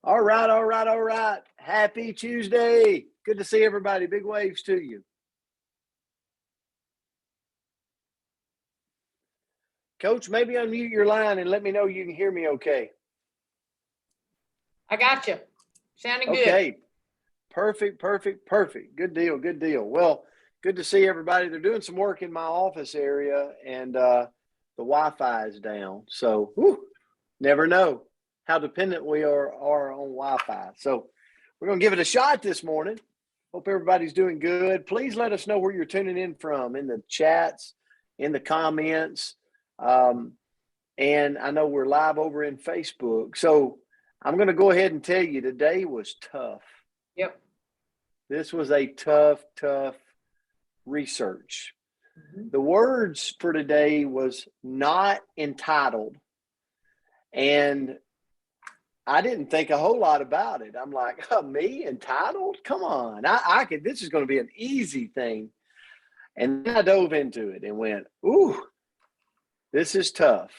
All right, all right, all right. Happy Tuesday. Good to see everybody. Big waves to you. Coach, maybe unmute your line and let me know you can hear me okay. I got you. Sounding good. Okay. Perfect. Good deal. Well, good to see everybody. They're doing some work in my office area and the Wi-Fi is down. So, never know how dependent we are on Wi-Fi. So, we're going to give it a shot this morning. Hope everybody's doing good. Please let us know where you're tuning in from in the chats, in the comments. And I know we're live over in Facebook. So I'm going to go ahead and tell you today was tough. Yep. This was a tough research. Mm-hmm. The words for today was not entitled. And I didn't think a whole lot about it. I'm like, me entitled? Come on. I could, this is going to be an easy thing. And then I dove into it and went, this is tough.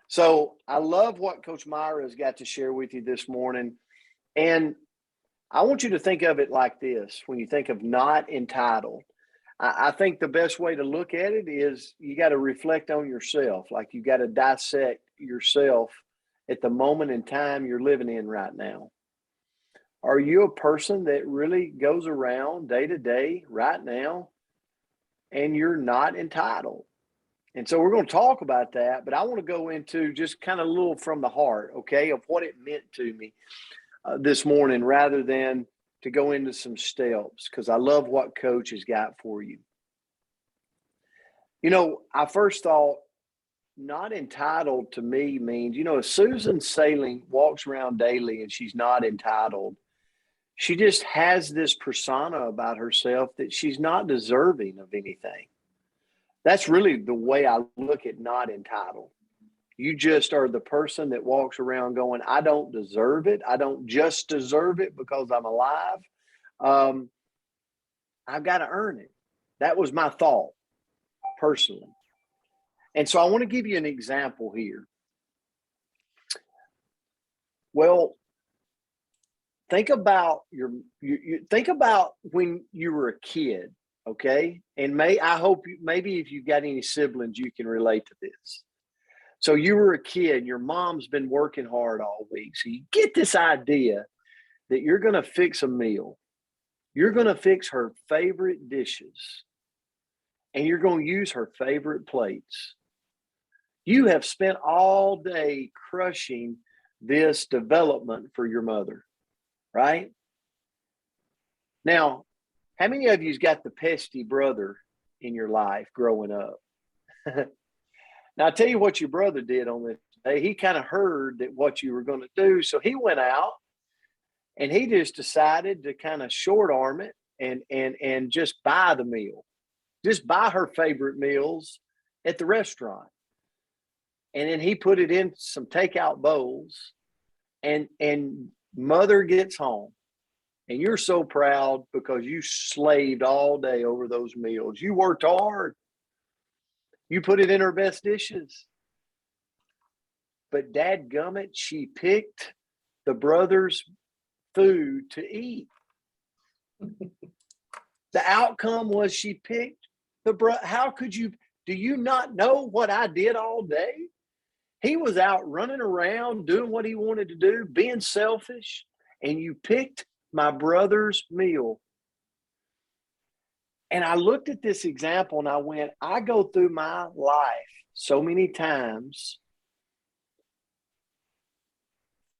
So I love what Coach Myra has got to share with you this morning. And I want you to think of it like this. When you think of not entitled, I think the best way to look at it is you got to reflect on yourself. Like you got to dissect yourself at the moment in time you're living in right now. Are you a person that really goes around day to day right now and you're not entitled? And so we're going to talk about that, but I want to go into just kind of a little from the heart, okay, of what it meant to me this morning rather than to go into some steps, because I love what Coach has got for you. You know, I first thought not entitled to me means, if Susan Sailing walks around daily and she's not entitled, she just has this persona about herself that she's not deserving of anything. That's really the way I look at not entitled. You just are the person that walks around going, I don't deserve it. I don't just deserve it because I'm alive. I've got to earn it. That was my thought personally. And so I want to give you an example here. Well, think about think about when you were a kid, okay? And maybe if you've got any siblings, you can relate to this. So you were a kid, your mom's been working hard all week. So you get this idea that you're going to fix a meal. You're going to fix her favorite dishes. And you're going to use her favorite plates. You have spent all day crushing this development for your mother, right? Now, how many of you's got the pesky brother in your life growing up? Now, I'll tell you what your brother did on this day. He kind of heard that what you were going to do. So he went out and he just decided to kind of short arm it and just buy the meal. Just buy her favorite meals at the restaurant. And then he put it in some takeout bowls and mother gets home. And you're so proud because you slaved all day over those meals. You worked hard. You put it in her best dishes. But dadgummit, she picked the brother's food to eat. The outcome was she picked how could you, do you not know what I did all day? He was out running around, doing what he wanted to do, being selfish, and you picked my brother's meal. And I looked at this example and I went, I go through my life so many times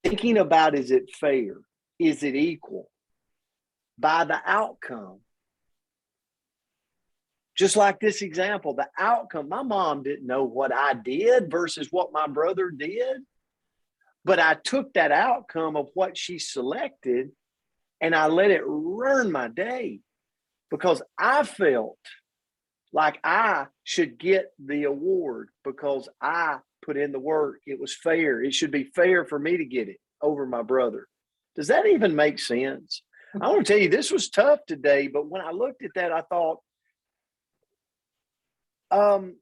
thinking about, is it fair? Is it equal? By the outcome. Just like this example, the outcome, my mom didn't know what I did versus what my brother did. But I took that outcome of what she selected and I let it ruin my day because I felt like I should get the award because I put in the work. It was fair. It should be fair for me to get it over my brother. Does that even make sense? I want to tell you, this was tough today, but when I looked at that, I thought, I'm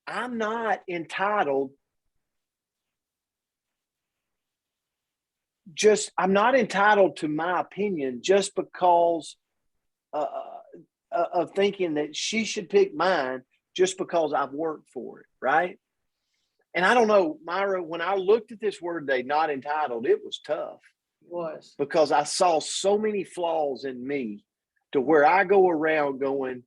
not entitled I'm not entitled to my opinion just because of thinking that she should pick mine just because I've worked for it, right? And I don't know, Myra, when I looked at this word today, not entitled, it was tough Was. because I saw so many flaws in me to where I go around going,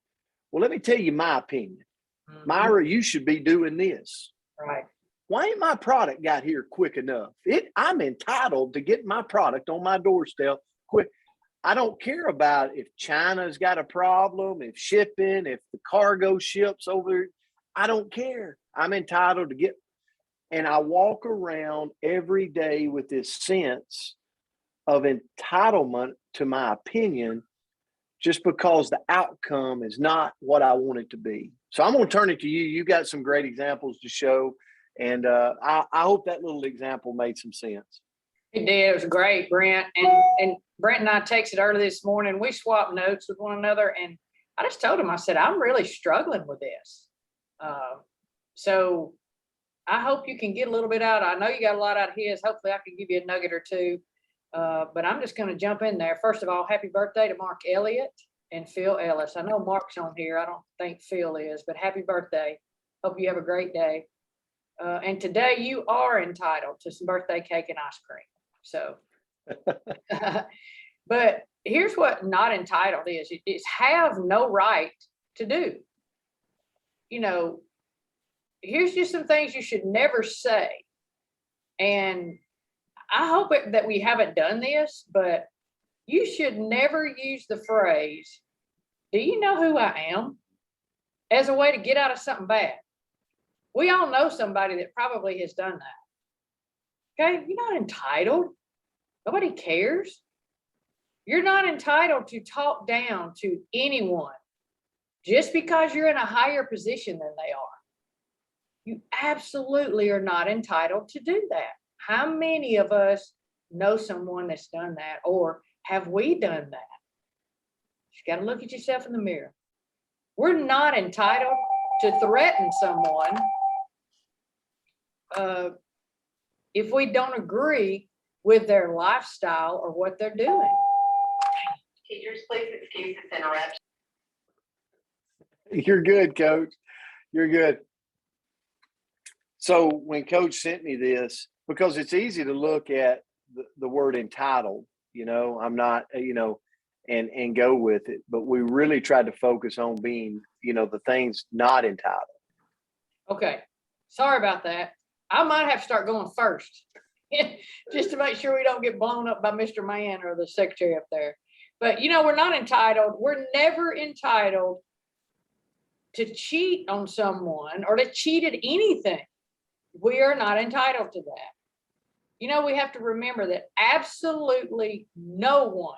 well, let me tell you my opinion. Mhm. Myra, you should be doing this. Right. Why ain't my product got here quick enough? I'm entitled to get my product on my doorstep quick. I don't care about if China's got a problem, if shipping, if the cargo ships over. I don't care. I'm entitled to get. And I walk around every day with this sense of entitlement to my opinion just because the outcome is not what I want it to be. So I'm going to turn it to you. You got some great examples to show. And I hope that little example made some sense. It did. It was great, Brent. And Brent and I texted early this morning. We swapped notes with one another. And I just told him, I said, I'm really struggling with this. So I hope you can get a little bit out. I know you got a lot out of his. Hopefully I can give you a nugget or two. But I'm just going to jump in there. First of all, happy birthday to Mark Elliott and Phil Ellis. I know Mark's on here. I don't think Phil is, but happy birthday. Hope you have a great day. And today you are entitled to some birthday cake and ice cream. So, but here's what not entitled is. It's have no right to do. You know, here's just some things you should never say. And I hope that we haven't done this, but you should never use the phrase, do you know who I am? As a way to get out of something bad. We all know somebody that probably has done that. Okay, you're not entitled. Nobody cares. You're not entitled to talk down to anyone just because you're in a higher position than they are. You absolutely are not entitled to do that. How many of us know someone that's done that, or have we done that? You got to look at yourself in the mirror. We're not entitled to threaten someone if we don't agree with their lifestyle or what they're doing. Teachers, please excuse this interruption. You're good, Coach. You're good. So when Coach sent me this, because it's easy to look at the word entitled, I'm not, and go with it, but we really tried to focus on being, the things not entitled. Okay. Sorry about that. I might have to start going first just to make sure we don't get blown up by Mr. Mann or the secretary up there. But, we're not entitled. We're never entitled to cheat on someone or to cheat at anything. We are not entitled to that. We have to remember that absolutely no one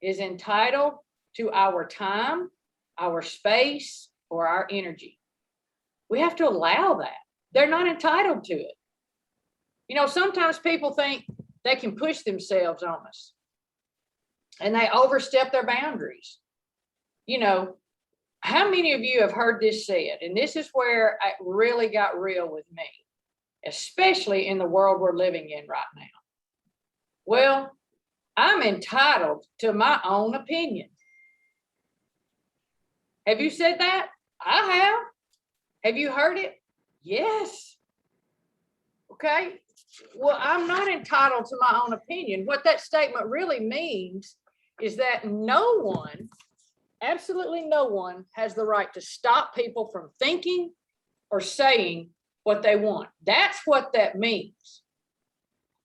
is entitled to our time, our space, or our energy. We have to allow that. They're not entitled to it. Sometimes people think they can push themselves on us and they overstep their boundaries. How many of you have heard this said? And this is where it really got real with me, especially in the world we're living in right now. Well, I'm entitled to my own opinion. Have you said that? I have. Have you heard it? Yes. Okay. Well, I'm not entitled to my own opinion. What that statement really means is that no one, absolutely no one, has the right to stop people from thinking or saying what they want. That's what that means.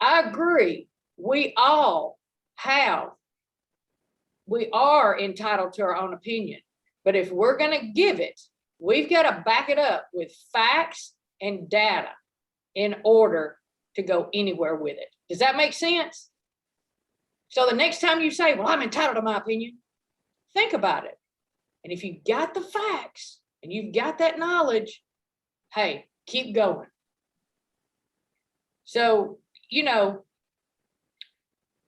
I agree. We are entitled to our own opinion. But if we're going to give it, we've got to back it up with facts and data in order to go anywhere with it. Does that make sense? So the next time you say, well, I'm entitled to my opinion, think about it. And if you've got the facts and you've got that knowledge, hey, keep going. So,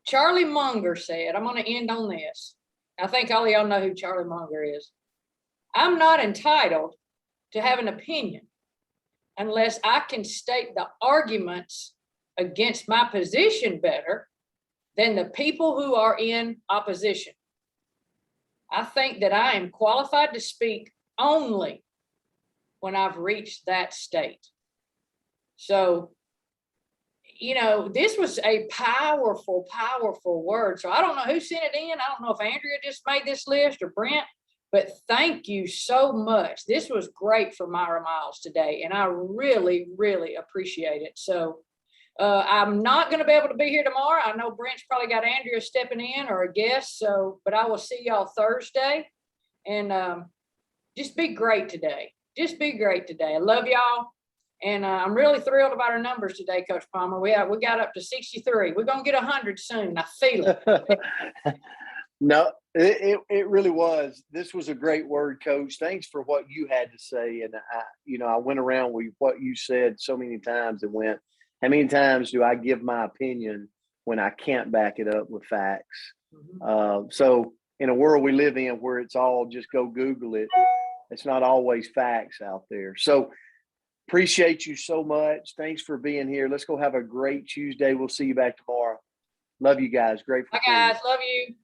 Charlie Munger said, I'm going to end on this. I think all of y'all know who Charlie Munger is. I'm not entitled to have an opinion unless I can state the arguments against my position better than the people who are in opposition. I think that I am qualified to speak only when I've reached that state. So, you know, this was a powerful, powerful word. So I don't know who sent it in. I don't know if Andrea just made this list or Brent, but thank you so much. This was great for Myra Miles today, and I really, really appreciate it. So I'm not going to be able to be here tomorrow. I know Brent's probably got Andrea stepping in or a guest. So, but I will see y'all Thursday, and just be great today. Just be great today. I love y'all. And I'm really thrilled about our numbers today, Coach Palmer. We got up to 63. We're going to get 100 soon. I feel it. No, it really was. This was a great word, Coach. Thanks for what you had to say. And I went around with what you said so many times and went, how many times do I give my opinion when I can't back it up with facts? Mhm. So in a world we live in where it's all just go Google it, it's not always facts out there. So appreciate you so much. Thanks for being here. Let's go have a great Tuesday. We'll see you back tomorrow. Love you guys. Grateful. Bye, guys. Love you.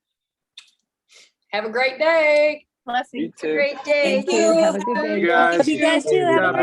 Have a great day. Blessings. You too. Great day. Thank you. Have a good day. You guys. You guys too. Have a Good job, great